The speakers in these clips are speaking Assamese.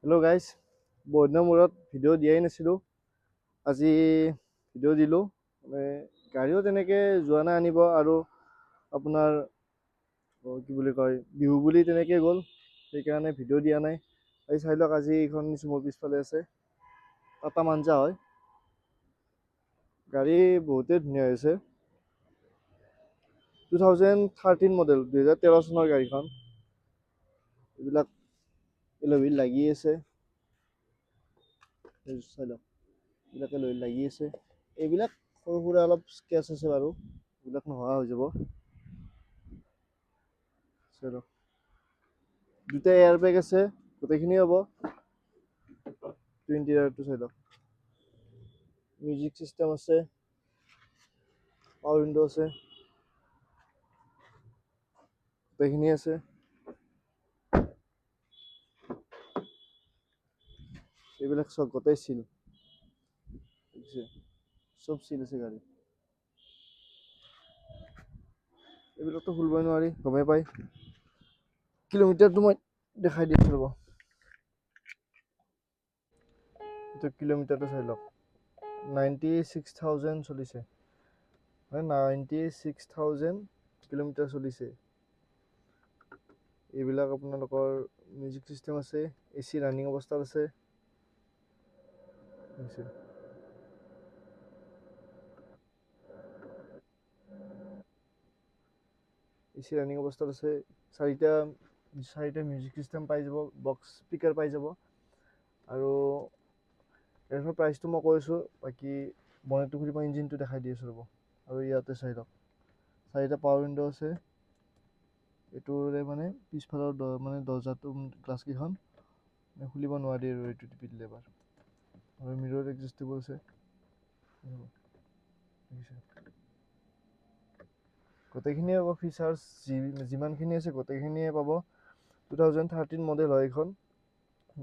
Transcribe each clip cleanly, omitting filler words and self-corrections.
হেল্ল' গাইজ, বহুত দিনৰ মূৰত ভিডিঅ' দিয়াই নাছিলোঁ। আজি ভিডিঅ' দিলোঁ। মানে গাড়ীও তেনেকৈ যোৱা নাই আনিব, আৰু আপোনাৰ কি বুলি কয়, বিহু বুলি তেনেকৈ গ'ল, সেইকাৰণে ভিডিঅ' দিয়া নাই। আজি চাই লওক, আজি এইখন মোৰ পিছফালে আছে, টাটা মাঞ্জা হয়। গাড়ী বহুতেই ধুনীয়া হৈছে। 2013 মডেল, 2013 চনৰ গাড়ীখন। এইবিলাক এল'ভিল লাগি আছে, চাই লওক, এইবিলাকে লাগি আছে। এইবিলাক সৰু সুৰা অলপ স্কেচ আছে বাৰু, এইবিলাক নোহোৱা হৈ যাব। চাই লওক, দুটা এয়াৰ বেগ আছে, গোটেইখিনি হ'ব। ইণ্টেৰিয়ৰটো চাই লওক, মিউজিক চিষ্টেম আছে, পাৱাৰ উইণ্ডো আছে, গোটেইখিনি আছে। এইবিলাক চব গোটেই চিল, চব চিল আছে গাড়ী। এইবিলাকতো খুলিবই নোৱাৰি, গমেই পায়। কিলোমিটাৰটো মই দেখাই দি আছোঁ ৰ'ব। এইটো কিলোমিটাৰটো চাই লওক, 96,000 চলিছে। 96,000 কিলোমিটাৰ চলিছে। এইবিলাক আপোনালোকৰ মিউজিক চিষ্টেম আছে, AC ৰানিং অৱস্থাত আছে। AC ৰানিং অৱস্থাত আছে। চাৰিটা মিউজিক চিষ্টেম পাই যাব, বক্স স্পীকাৰ পাই যাব। আৰু ইয়াৰ প্ৰাইচটো মই কৈছোঁ, বাকী বনেটটো খুলি মই ইঞ্জিনটো দেখাই দি আছোঁ ৰ'ব। আৰু ইয়াতে চাই লওক, চাৰিটা পাৱাৰ উইণ্ডো আছে। এইটোৰে মানে পিছফালৰ মানে দৰ্জাটো, গ্লাছকেইখন খুলিব নোৱাৰি, আৰু এইটো টিপি দিলে এবাৰ। আৰু মিৰৰ এডজাষ্টেবল আছে, গোটেইখিনিয়ে পাব। ফিচাৰ্ছ যিমানখিনি আছে গোটেইখিনিয়ে পাব। 2013 মডেল হয় এইখন।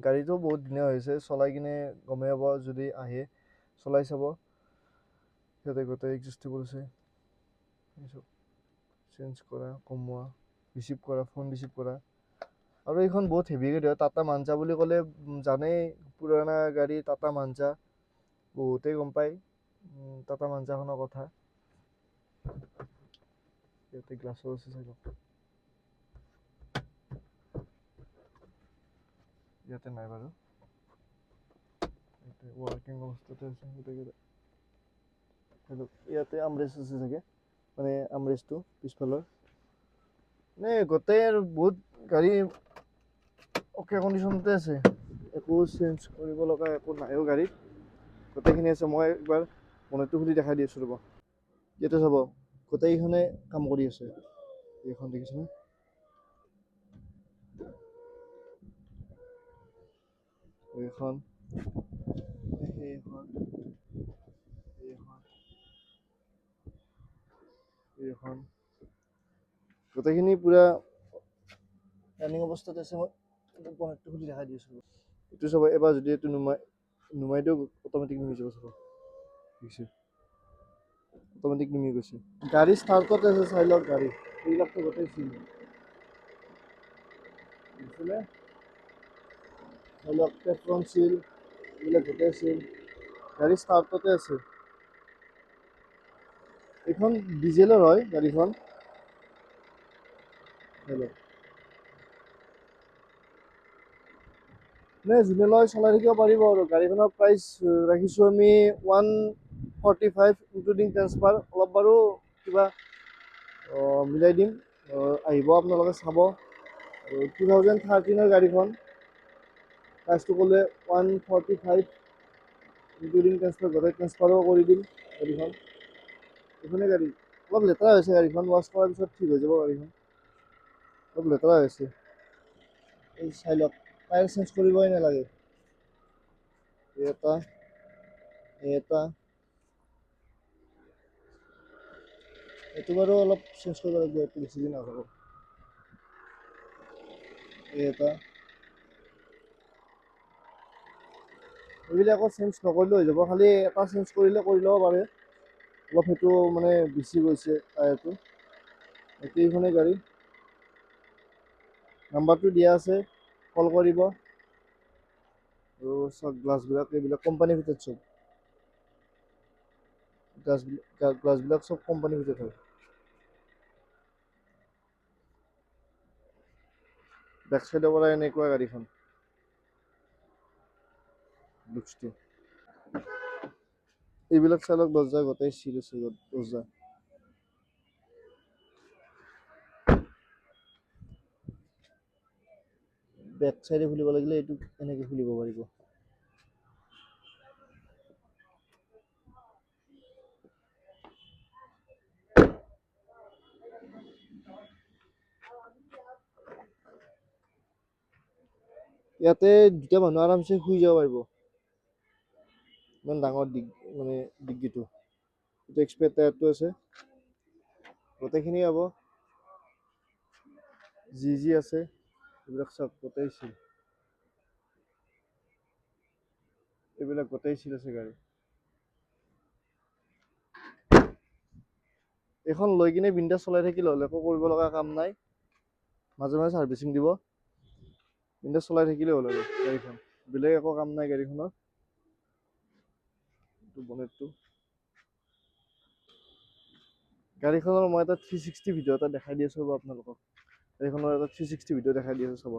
গাড়ীটো বহুত ধুনীয়া হৈছে, চলাই কিনে গমেই পাব যদি আহে, চলাই চাব। ইয়াতে গোটেই এডজাষ্টেবল আছে, চেঞ্জ কৰা, কমোৱা, ৰিচিভ কৰা, ফোন ৰিচিভ কৰা। আৰু এইখন বহুত হেভি গাড়ী হয়। টাটা মাঞ্জা বুলি ক'লে জানেই, পুৰণা গাড়ী টাটা মাঞ্জা, বহুতেই গম পায় টাটা মাঞ্জাখনৰ কথা। ইয়াতে গ্লাছো আছে, চাই লওক। ইয়াতে নাই বাৰু, ৱাৰ্কিং অৱস্থাতে আছে গোটেইকেইটা। ইয়াতে আমৰেষ্ট আছে চাগে, মানে আমৰেষ্টটো পিছফালৰ। মানে গোটেই আৰু বহুত গাড়ী অ'কে কণ্ডিশ্যনতে আছে, একো চেঞ্জ কৰিব লগা একো নাইও গাড়ীত, গোটেইখিনি আছে। মই একবাৰ বনেটটো খুলি দেখাই দি আছোঁ ৰ'ব। ইয়াতে চাব, গোটেইখনে কাম কৰি আছে। এইখন দেখিছেনে? এইখন, এইখন, এইখন, গোটেইখিনি পুৰা ৰানিং অৱস্থাত আছে। মই বনেটটো খুলি দেখাই দি আছোঁ। এইটো চাব, এবাৰ যদি এইটো নুমাই দিওঁ, অট'মেটিক নুমি যাব। চাব, দেখিছে, অট'মেটিক নুমি গৈছে। গাড়ী ষ্টাৰ্টত আছে, চাই লওক গাড়ী। এইবিলাকতো গোটেই চিল, দেখিছিলে? চাই লওক, পেট্ৰল চিল, এইবিলাক গোটেই চিল। গাড়ী ষ্টাৰ্টতে আছে। এইখন ডিজেলৰ হয় গাড়ীখন। যোনে লয় চলাই থাকিব পাৰিব। আৰু গাড়ীখনৰ প্ৰাইচ ৰাখিছোঁ আমি 145, ইনক্লুডিং ট্ৰেন্সফাৰ। অলপ বাৰু কিবা মিলাই দিম, আহিব আপোনালোকে চাব। 2013 গাড়ীখন, প্ৰাইচটো ক'লে 145, ইনক্লুডিং ট্ৰেন্সফাৰ, গোটেই ট্ৰেন্সফাৰো কৰি দিম গাড়ীখন। এইখনেই গাড়ী। অলপ লেতেৰা হৈছে গাড়ীখন, ৱাছ কৰাৰ পিছত ঠিক হৈ যাব গাড়ীখন। অলপ লেতেৰা হৈছে, এই চাই লওক, টায়াৰ চেঞ্জ কৰিবই নালাগে। এটা, এইটো বাৰু অলপ চেঞ্জ কৰিব লাগিব, এইটো বেছি দিন নাযাব। এটা, এইবিলাক চেঞ্জ নকৰিলেও হৈ যাব, খালি এটা চেঞ্জ কৰিলে কৰি ল'ব পাৰে। অলপ সেইটো মানে বেছি গৈছে টায়াৰটো। এইখনেই গাড়ী, নাম্বাৰটো দিয়া আছে, কল কৰিব। চাওক গ্লাছবিলাক এইবিলাক কোম্পানী ফিটেড চব, গ্লাছবিলাক চব কোম্পানী ফিটেড হয়। বেক চাইডৰ পৰা এনেকুৱা গাড়ীখন লুকছটো। এইবিলাক চালক দৰ্জা গোটেই চিল আছে, দৰ্জা বেক চাইডে খুলিব লাগিলে এইটো এনেকে খুলিব পাৰিব। ইয়াতে দুটা মানুহ আৰামছে শুই যাব পাৰিব, ইমান ডাঙৰ মানে ডিগ্গিটো। এইটো এক্সপেৰিয়েন্স টায়াৰটো আছে, গোটেইখিনি হ'ব। যি আছে এইবিলাক চব গোটেই চিল, এইবিলাক গোটেই চিল আছে গাড়ী। এইখন লৈ কিনে বিন্দাছ চলাই থাকিলে হ'ল, একো কৰিব লগা কাম নাই। মাজে মাজে ছাৰ্ভিচিং দিব, বিন্দাছ চলাই থাকিলে হ'ল আৰু গাড়ীখন, বেলেগ একো কাম নাই গাড়ীখনৰ। বনেটটো গাড়ীখনৰ মই এটা 360 ভিডিঅ' এটা দেখাই দি আছোঁ আপোনালোকক। গাড়ীখনৰ এটা 360 ভিডিঅ' দেখাই দি আছোঁ চাব।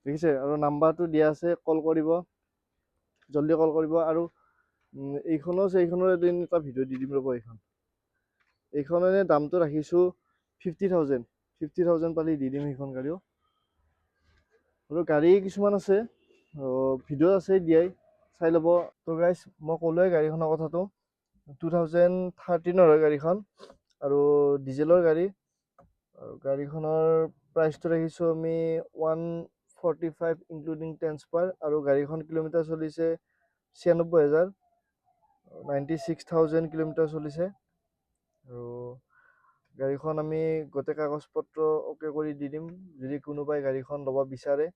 দেখিছে? আৰু নাম্বাৰটো দিয়া আছে, কল কৰিব, জলদি কল কৰিব। আৰু এইখনো আছে, এইখনৰ এদিন এটা ভিডিঅ' দি দিম ৰ'ব। এইখনৰ দামটো ৰাখিছোঁ 50,000, 50,000 পালি দি দিম সেইখন গাড়ীও। আৰু গাড়ী কিছুমান আছে, ভিডিঅ' আছে দিয়াই, চাই ল'ব। তো গাইজ মই ক'লোৱে গাড়ীখনৰ কথাটো, 2013 হয় গাড়ীখন, আৰু ডিজেলৰ গাড়ী। আৰু গাড়ীখনৰ প্ৰাইচটো ৰাখিছোঁ আমি 145 ইনক্লুডিং ট্ৰেন্সফাৰ। আৰু গাড়ীখন কিলোমিটাৰ চলিছে 96,000, 96,000 কিলোমিটাৰ চলিছে। আৰু গাড়ীখন আমি গোটেই কাগজ পত্ৰ অ'কে কৰি দি দিম যদি কোনোবাই গাড়ীখন ল'ব বিচাৰে।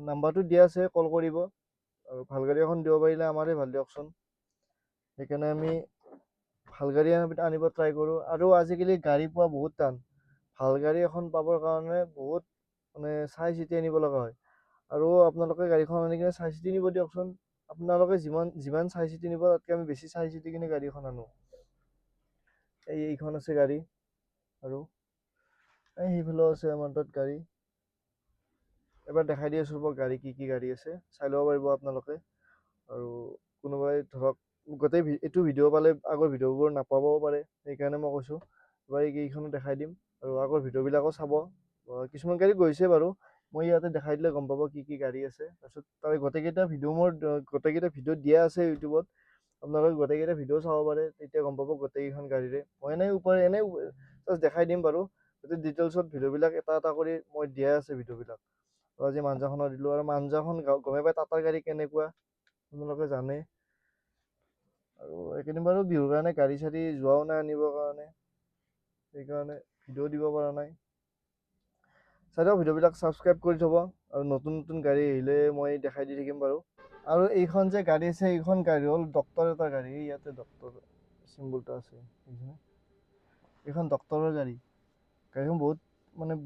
নাম্বাৰটো দিয়া আছে, কল কৰিব। আৰু ভাল গাড়ী এখন দিব পাৰিলে আমাৰে ভাল দিয়কচোন। সেইকাৰণে আমি ভাল গাড়ী আনিব ট্ৰাই কৰোঁ। আৰু আজিকালি গাড়ী পোৱা বহুত টান, ভাল গাড়ী এখন পাবৰ কাৰণে বহুত মানে চাই চিতি আনিব লগা হয়। আৰু আপোনালোকে গাড়ীখন আনি কিনে চাই চিতি নিব দিয়কচোন। আপোনালোকে যিমান চাই চিতি নিব, তাতকৈ আমি বেছি চাই চিতি কিনে গাড়ীখন আনো। এইখন আছে গাড়ী, আৰু সেইফালেও আছে আমাৰ তাত গাড়ী। এবাৰ দেখাই দি আছোঁ ৰ'ব গাড়ী, কি গাড়ী আছে, চাই ল'ব পাৰিব আপোনালোকে। আৰু কোনোবাই ধৰক গোটেই এইটো ভিডিঅ' পালে আগৰ ভিডিঅ'বোৰ নাপাবও পাৰে, সেইকাৰণে মই কৈছোঁ এবাৰ এইকেইখনো দেখাই দিম। আৰু আগৰ ভিডিঅ'বিলাকো চাব। কিছুমান গাড়ী গৈছে বাৰু, মই ইয়াতে দেখাই দিলে গম পাব কি গাড়ী আছে। তাৰপিছত তাৰে গোটেইকেইটা ভিডিঅ' দিয়া আছে ইউটিউবত, আপোনালোকে গোটেইকেইটা ভিডিঅ' চাব পাৰে, তেতিয়া গম পাব গোটেইকেইখন গাড়ীৰে। মই এনেই জাষ্ট দেখাই দিম বাৰু, গোটেই ডিটেইলছত ভিডিঅ'বিলাক এটা এটা কৰি মই দিয়া আছে ভিডিঅ'বিলাক। আজি মাঞ্জাখনৰ দিলোঁ, আৰু মাঞ্জাখন গমে পাই টাটাৰ গাড়ী কেনেকুৱা আপোনালোকে জানে। আৰু এইকেইদিন বাৰু বিহুৰ কাৰণে গাড়ী চাড়ী যোৱাও নাই আনিবৰ কাৰণে, সেইকাৰণে ভিডিঅ' দিব পৰা নাই। চাই দিয়ক ভিডিঅ'বিলাক, ছাবস্ক্ৰাইব কৰি থ'ব, আৰু নতুন নতুন গাড়ী আহিলে মই দেখাই দি থাকিম বাৰু। আৰু এইখন যে গাড়ী আছে, এইখন গাড়ী হ'ল ডক্তৰ এটা গাড়ী, ইয়াতে ডক্তৰ চিম্বল এটা আছে, এইখন ডক্তৰৰ গাড়ী। গাড়ীখন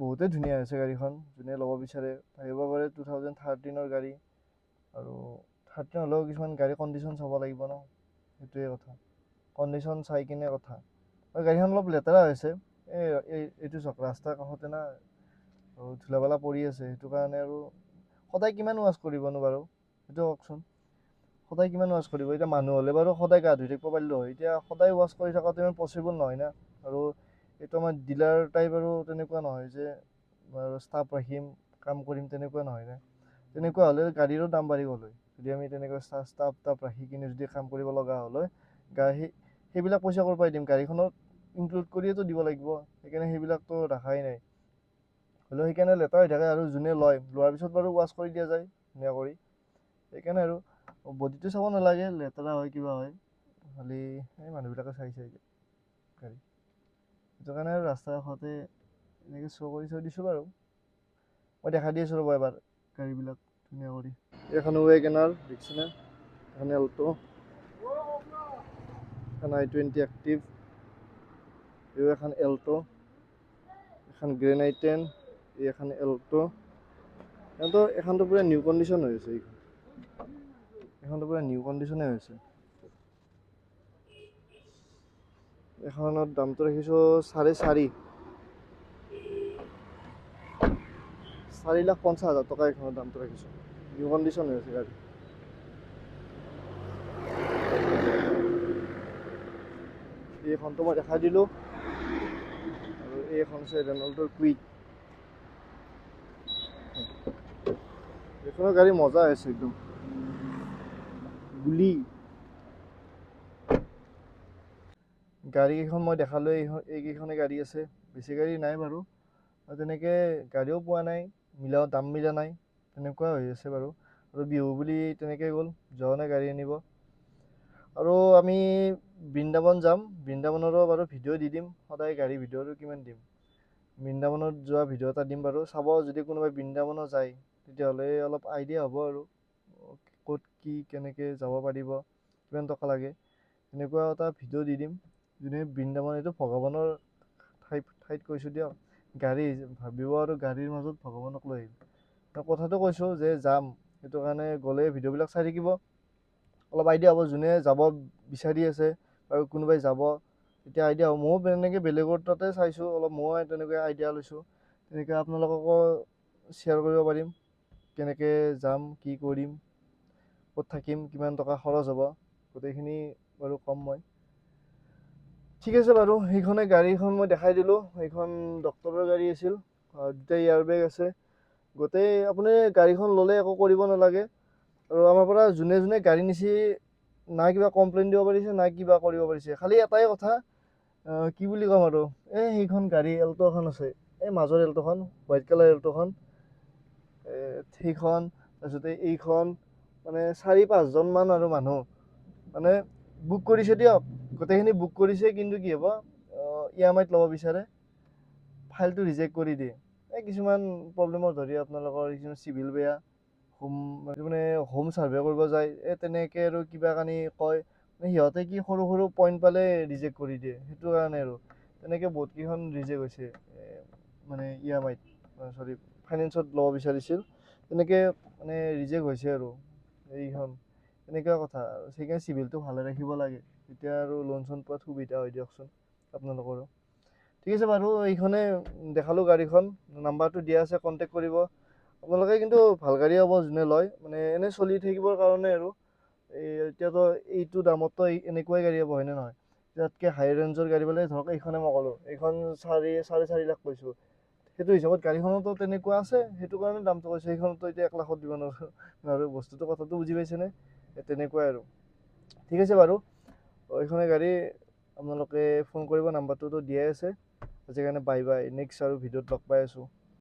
বহুতেই ধুনীয়া হৈছে গাড়ীখন, যোনে ল'ব বিচাৰে আহিব পাৰে। 2013 গাড়ী, আৰু 13 হ'লেও কিছুমান গাড়ী কণ্ডিশ্যন চাব লাগিব ন, সেইটোৱে কথা। কণ্ডিশ্যন চাই কিনে কথা। আৰু গাড়ীখন অলপ লেতেৰা হৈছে, এইটো চাওক ৰাস্তাৰ কাষতে না, ধূলা বালা পৰি আছে, সেইটো কাৰণে। আৰু সদায় কিমান ৱাছ কৰিবনো বাৰু, সেইটো কওকচোন। সদায় কিমান ৱাছ কৰিব? এতিয়া মানুহ হ'লে বাৰু সদায় গা ধুই থাকিব পাৰিলোঁ হয়, এতিয়া সদায় ৱাছ কৰি থকাটো ইমান পচিবল নহয় না। আৰু এইটো আমাৰ ডিলাৰ টাইপ, আৰু তেনেকুৱা নহয় যে ষ্টাফ ৰাখিম কাম কৰিম, তেনেকুৱা নহয় না। তেনেকুৱা হ'লে গাড়ীৰো দাম বাঢ়ি গ'ল হয়, যদি আমি তেনেকুৱা ষ্টাফ ৰাখি কিনে যদি কাম কৰিব লগা হ'ল হয়। সেইবিলাক পইচা ক'ৰ পৰা দিম? গাড়ীখনত ইনক্লুড কৰিয়েতো দিব লাগিব, সেইকাৰণে সেইবিলাকতো ৰখাই নাই। হ'লেও সেইকাৰণে লেতেৰা হৈ থাকে, আৰু যোনে লোৱাৰ পিছত বাৰু ৱাছ কৰি দিয়া যায় ধুনীয়া কৰি। সেইকাৰণে আৰু বডিটো চাব নালাগে, লেতেৰা হয় কিবা হয়, খালি এই মানুহবিলাকে চাইছে গাড়ী, সেইটো কাৰণে আৰু ৰাস্তাৰ কাষতে এনেকৈ শ্ব' কৰি থৈ দিছোঁ বাৰু। মই দেখাই দি আছোঁ ৰ'ব এবাৰ গাড়ীবিলাক ধুনীয়া কৰি। এইখন ৱেগনাৰ দেখিছেনে? এখানে এল্টো, এখানে i20 এক্টিভ, এই এখন এল্টো, এখন গ্ৰেন i10, এই এখন এল্টো। কিন্তু এখনতো পুৰা নিউ কণ্ডিশ্যন হৈ আছে, এখনতো পুৰা নিউ কণ্ডিশ্যনে হৈছে। এখনত দামটো ৰাখিছোঁ 4.5, 4,50,000 টকা এখনৰ দামটো ৰাখিছোঁ। নিউ কণ্ডিশ্যন হৈ আছে গাড়ী। এইখনটো মই দেখাই দিলোঁ, আৰু এইখন হৈছে ৰেনল্টৰ কুইক। এইখনৰ গাড়ী মজা হৈছে একদম গুলি। গাড়ীকেইখন মই দেখালোঁ, এইকেইখনে গাড়ী আছে, বেছি গাড়ী নাই বাৰু। আৰু তেনেকৈ গাড়ীও পোৱা নাই, দাম মিলা নাই, তেনেকুৱা হৈ আছে বাৰু। আৰু বিহু বুলি তেনেকৈ গ'ল, যোৱা নাই গাড়ী আনিব। আৰু আমি বৃন্দাবন যাম, বৃন্দাবনৰো বাৰু ভিডিঅ' দি দিম, সদায় গাড়ী ভিডিঅ'টো কিমান দিম। বৃন্দাবনত যোৱা ভিডিঅ' এটা দিম বাৰু, চাব। যদি কোনোবাই বৃন্দাবনত যায় তেতিয়াহ'লে অলপ আইডিয়া হ'ব আৰু ক'ত কি কেনেকৈ যাব পাৰিব, কিমান টকা লাগে, এনেকুৱা এটা ভিডিঅ' দি দিম। যোনে বৃন্দাবন, এইটো ভগৱানৰ ঠাইত কৈছোঁ দিয়ক। গাড়ী ভাবিব আৰু গাড়ীৰ মাজত ভগৱানক লৈ আহিম। কথাটো কৈছোঁ যে যাম, সেইটো কাৰণে গ'লে ভিডিঅ'বিলাক চাই থাকিব, অলপ আইডিয়া হ'ব। যোনে যাব বিচাৰি আছে আৰু কোনোবাই যাব, তেতিয়া আইডিয়া হ'ব। ময়ো তেনেকৈ বেলেগৰ তাতে চাইছোঁ, অলপ ময়ো তেনেকৈ আইডিয়া লৈছোঁ। তেনেকৈ আপোনালোককো শ্বেয়াৰ কৰিব পাৰিম, কেনেকৈ যাম, কি কৰিম, ক'ত থাকিম, কিমান টকা খৰচ হ'ব, গোটেইখিনি বাৰু ক'ম মই। ঠিক আছে বাৰু, সেইখনে গাড়ীখন মই দেখাই দিলোঁ। সেইখন ডক্টৰৰ গাড়ী আছিল, দুটা এয়াৰ বেগ আছে, গোটেই। আপুনি গাড়ীখন ল'লে একো কৰিব নালাগে। আৰু আমাৰ পৰা যোনে যোনে গাড়ী নিছি, নাই কিবা কমপ্লেইন দিব পাৰিছে, নাই কিবা কৰিব পাৰিছে। খালি এটাই কথা, কি বুলি ক'ম আৰু, সেইখন গাড়ী এল্টো এখন আছে, এই মাজৰ এল্টোখন, হোৱাইট কালাৰ এল্টোখন, সেইখন, তাৰপিছতে এইখন, মানে 4-5জনমান আৰু মানুহ মানে বুক কৰিছে দিয়ক, গোটেইখিনি বুক কৰিছে। কিন্তু কি হ'ব, EMIত ল'ব বিচাৰে, ফাইলটো ৰিজেক্ট কৰি দিয়ে। কিছুমান প্ৰব্লেমৰ ধৰি আপোনালোকৰ কিছুমান চিভিল বেয়া, মানে হোম ছাৰ্ভে কৰিব যায়, তেনেকৈ আৰু কিবা কানি কয়, সিহঁতে কি সৰু সৰু পইণ্ট পালে ৰিজেক্ট কৰি দিয়ে। সেইটো কাৰণে আৰু তেনেকৈ বহুতকেইখন ৰিজেক্ট হৈছে, মানে EMIত, ফাইনেন্সত ল'ব বিচাৰিছিল, তেনেকৈ মানে ৰিজেক্ট হৈছে আৰু এইখন। এনেকুৱা কথা, সেইকাৰণে চিভিলটো ভালে ৰাখিব লাগে, তেতিয়া আৰু লোন চোন পোৱাত সুবিধা হয় দিয়কচোন আপোনালোকৰো। ঠিক আছে বাৰু, এইখনে দেখালোঁ গাড়ীখন, নাম্বাৰটো দিয়া আছে, কণ্টেক্ট কৰিব আপোনালোকে। কিন্তু ভাল গাড়ী হ'ব যোনে লয়, মানে এনেই চলি থাকিবৰ কাৰণে আৰু। এতিয়াতো এইটো দামততো এনেকুৱাই গাড়ী হ'ব, হয়নে নহয়? তাতকৈ হাই ৰেঞ্জৰ গাড়ী পালে, ধৰক এইখনে মই ক'লোঁ, এইখন 4.5 লাখ কৈছোঁ, সেইটো হিচাপত গাড়ীখনতো তেনেকুৱা আছে, সেইটো কাৰণে দামটো কৈছোঁ। সেইখনতো এতিয়া 1 লাখত দিব নোৱাৰোঁ, বস্তুটো, কথাটো বুজি পাইছেনে? তেনেকুৱাই আৰু। ঠিক আছে বাৰু, এইখনে গাড়ী, আপোনালোকে ফোন কৰিব, নাম্বাৰটোতো দিয়াই আছে। আজিৰ কাৰণে বাই বাই, নেক্সট আৰু ভিডিঅ'ত লগ পাই আছোঁ।